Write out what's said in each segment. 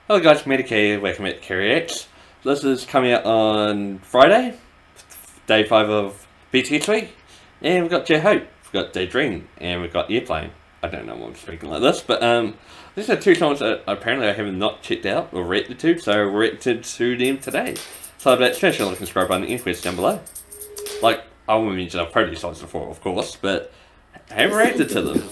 Hello guys, Medicare, welcome at Kiwi. This is coming out on Friday, day 5 of BT3, and we've got J-Hope, we've got Daydream, and we've got Airplane. I don't know why I'm speaking like this, but these are two songs that apparently I have not checked out or reacted to, so I reacted to them today. So that smash the like and subscribe button and request down below. Like, I won't mention I've heard these songs before, of course, but I haven't reacted to them.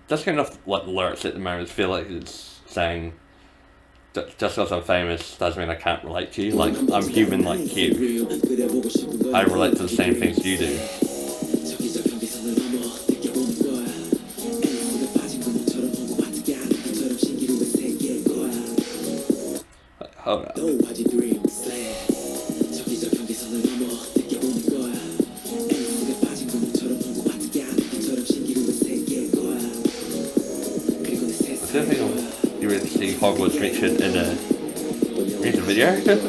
Just going off like the lyrics at the moment, I feel like it's saying, just because I'm famous doesn't mean I can't relate to you. Like, I'm human like you. I relate to the same things you do. Hold up. I don't think you really see Hogwarts mentioned in a recent video, but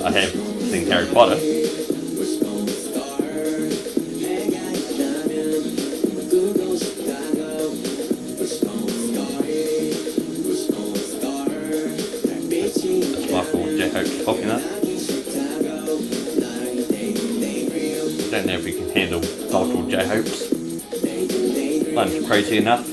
I have seen Harry Potter. That's Michael J-Hope's talking up. I don't know if we can handle multiple J-Hopes. One's crazy enough.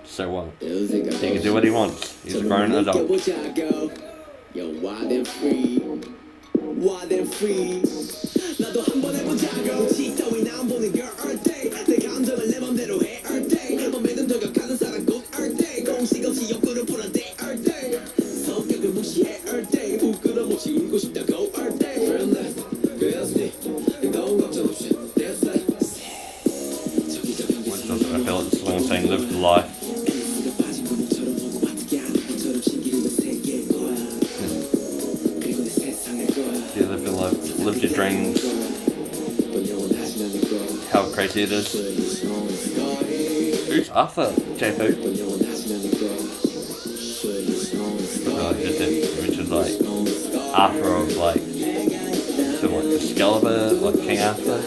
So what? He can do what he wants. He's a grown adult. I feel like the song saying live the life. Yeah, live your life, live your dreams. How crazy it is. Who's Arthur? J-Hope? Which is like Arthur of like, so like Excalibur, like King Arthur.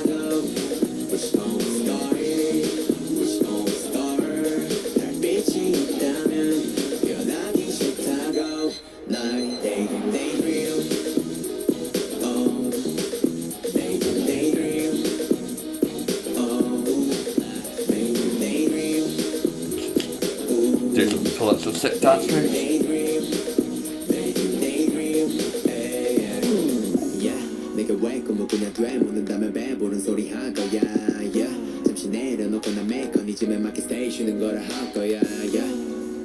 Pull up some sick dance moves.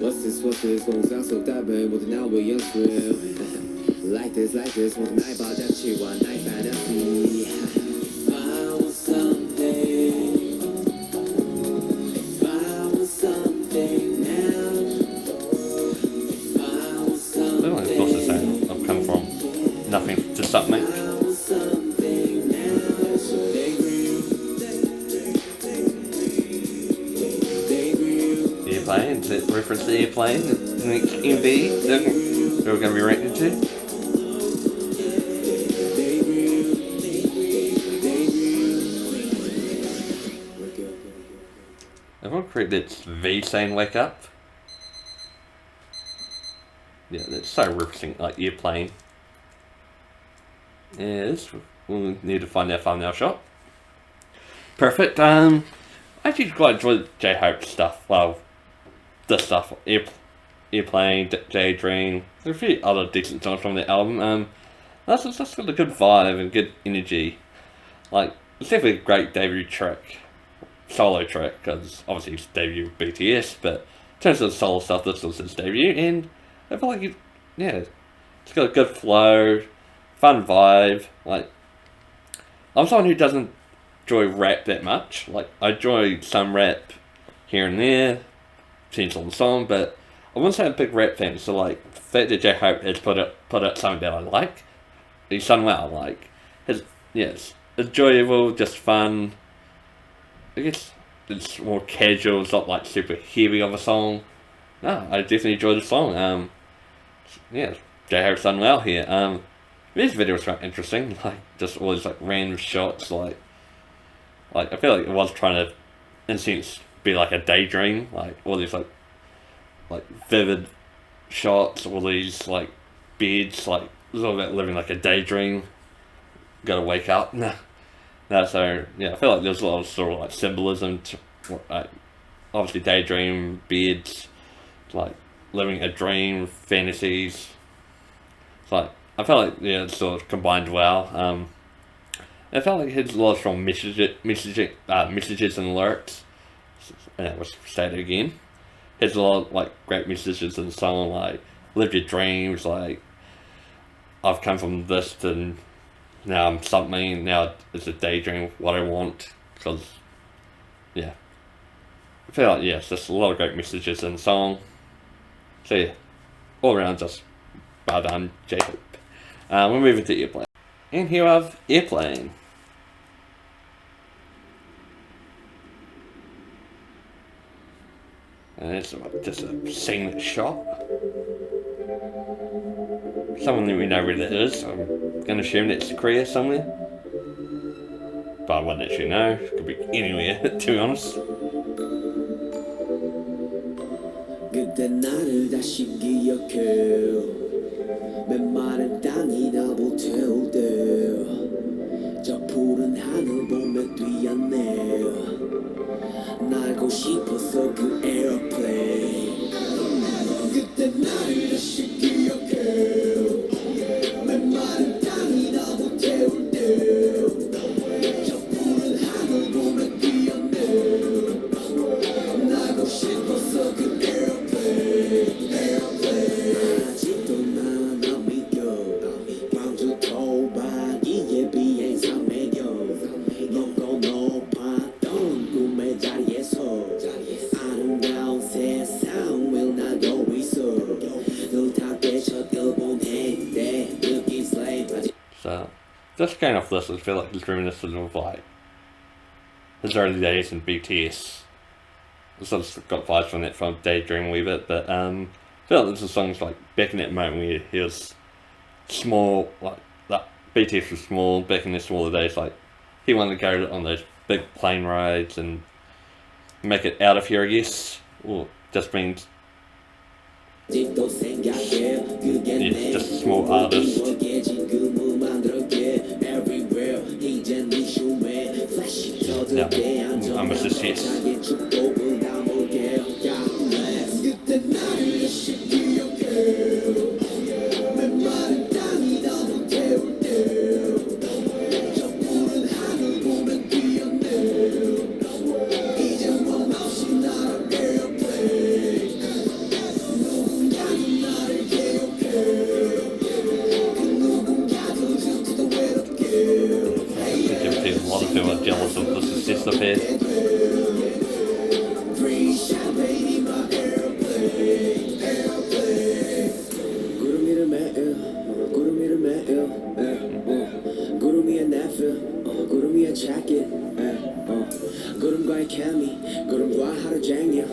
What's this 공상 속 답을 모두 나와 연습 Like this 모두 날 받아치워 나의 fantasy If I was something If I was something now If I was something I don't know, it's also saying I've come from nothing to something. Airplane, is it reference to Airplane? The next MV that we're going to be reacting to? Everyone correct, it's V saying wake up. Yeah, that's so referencing like Airplane. Yes, we'll need to find our thumbnail shot. Perfect. I actually quite enjoy J-Hope stuff. Well, this stuff, Airplane, Daydream. There's a few other decent songs from the album. That's got a good vibe and good energy. Like, it's definitely a great debut track, solo track, because obviously it's debut with BTS, but in terms of solo stuff, this was his debut, and I feel like it's got a good flow, fun vibe. Like, I'm someone who doesn't enjoy rap that much. Like, I enjoy some rap here and there, depends on the song, but I wouldn't say I'm a big rap fan. So, like, the fact that J-Hope has put out something that I like, he's done well. Like, it's enjoyable, just fun. I guess it's more casual. It's not like super heavy of a song. No, I definitely enjoyed the song. J-Hope's done well here. This video was quite interesting. Like, just all these like random shots. Like I feel like it was trying to, in a sense, be like a daydream. Like all these like vivid shots. All these like beds. Like a little bit living like a daydream. Gotta wake up. No, so yeah, I feel like there's a lot of sort of like symbolism to, like, obviously daydream, beds, like living a dream, fantasies. It's like I felt like it's sort of combined well. I felt like it had a lot of strong messages and lyrics. Let's say it again. It has a lot of like great messages in the song, like live your dreams, like I've come from this to now I'm something, now it's a daydream, what I want, because, I feel like, it's just a lot of great messages in the song. So yeah, all around just well done, Jacob. We're moving to Airplane. And here I have Airplane. And it's just a singlet shot. Someone that we know where that is. I'm going to assume that's Korea somewhere. But I wouldn't actually know. It could be anywhere, to be honest. 그때 나를 다시 기억해 맨마른 땅이 나보 태울 때저 푸른 하늘 보며 뛰었네 날고 싶어서 그 에어플레인 그때 나를 다시 기억해 맨마른 땅이 나보 태울 때저 푸른 하늘 보며 뛰었네 날고 싶어서 그 아직도 난 안 믿겨 광주 토박이에 비행사 매겨 높고 높았던 꿈의 자리에서 아름다운 세상 왜 나도 있어 널 닿게 쳐다본 해때 느낀 slave So, just going off this, I feel like it's reminiscent of like his early days in BTS. I sort of got vibes from that from Daydream a wee bit, but I feel like this is songs like back in that moment where he was small, like that BTS was small, back in the smaller days, like he wanted to go on those big plane rides and make it out of here, I guess, or just means just a small artist. Yeah, I'm a success. A lot of people are jealous of the success they've had. 구름과의 케미 구름과 하루 종일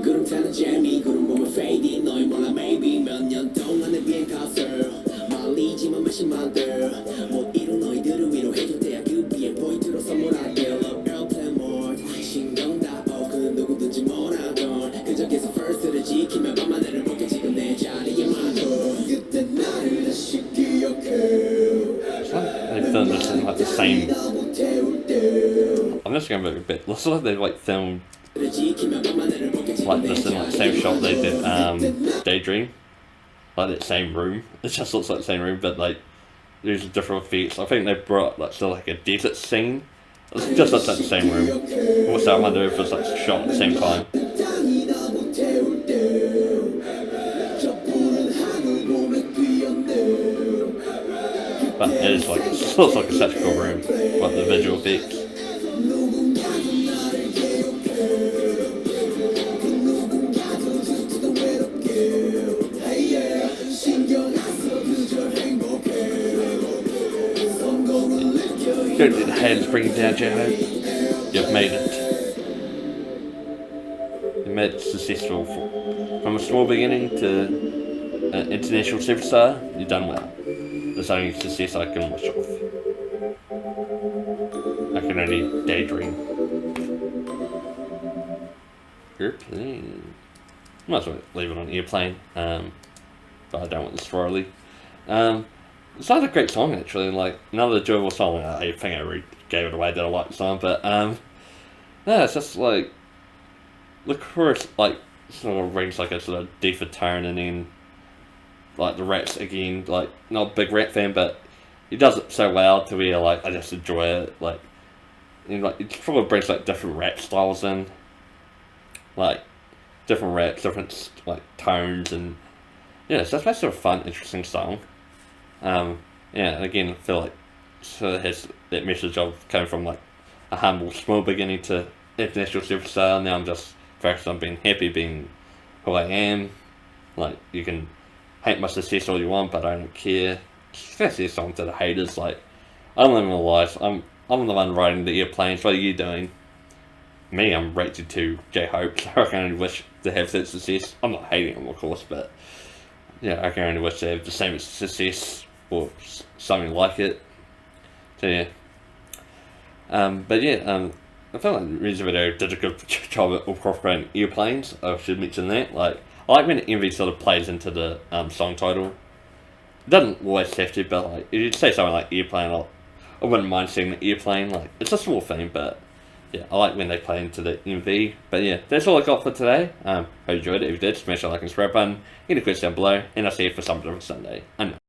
구름 타는 재미 구름 보면 fading 너희 몰라 maybe 몇 년 동안의 비행 값을 말리지만 마지막 girl 못 이룬 너희들을 위로해줄 때야 그 비행 포인트로 선물할게 Love airplane mode 신경 다 그 누구든지 뭐라던 그저께서 first를 지키며 밤하늘을 볼게 지금 내 자리에 맞춰 그때 나를 다시 기억해 They filmed this in like the same. I'm just going to be a bit. Looks like they like filmed like this in like the same shot they did Daydream, like that same room. It just looks like the same room, but like there's different effects. I think they brought like sort of like a desert scene. It just looks like the same room. Also, I wonder if it's like shot at the same time. But it is like, it looks like such a cool room, like the visual effects. Don't let the hands bring you down, J-Hope. You've made it. You made it successful. From a small beginning to an international superstar, you've done well. There's only success I can wish off. I can only daydream. Airplane. Might as well leave it on airplane, but I don't want the swirly. It's not a great song actually, like another enjoyable song. I think I already gave it away that I like the song, but no, it's just like the chorus like sort of rings like a sort of deeper tone, and then like the raps again, like not a big rap fan, but he does it so well to where like I just enjoy it. Like, and like it probably brings like different rap styles in, like different raps, different like tones, and yeah, so that's sort of fun, interesting song. Yeah, and again, I feel like sort of has that message of coming from like a humble, small beginning to international superstar. Now I'm just focused on being happy, being who I am. Like, you can hate my success all you want, but I don't care. That's the song to the haters. Like, I'm living my life. I'm the one riding the airplanes. What are you doing? Me, I'm rated to J-Hope, so I can only wish to have that success. I'm not hating them, of course, but yeah, I can only wish to have the same success or something like it. So yeah. But yeah, I feel like the music video did a good job at incorporating airplanes. I should mention that. Like, I like when Envy sort of plays into the song title. It doesn't always have to, but like if you say something like airplane, I wouldn't mind seeing the airplane. Like, it's a small thing, but yeah, I like when they play into the MV. But yeah, that's all I got for today. Hope you enjoyed it. If you did, smash that like and subscribe button. Any questions down below, and I'll see you for some different Sunday. I know.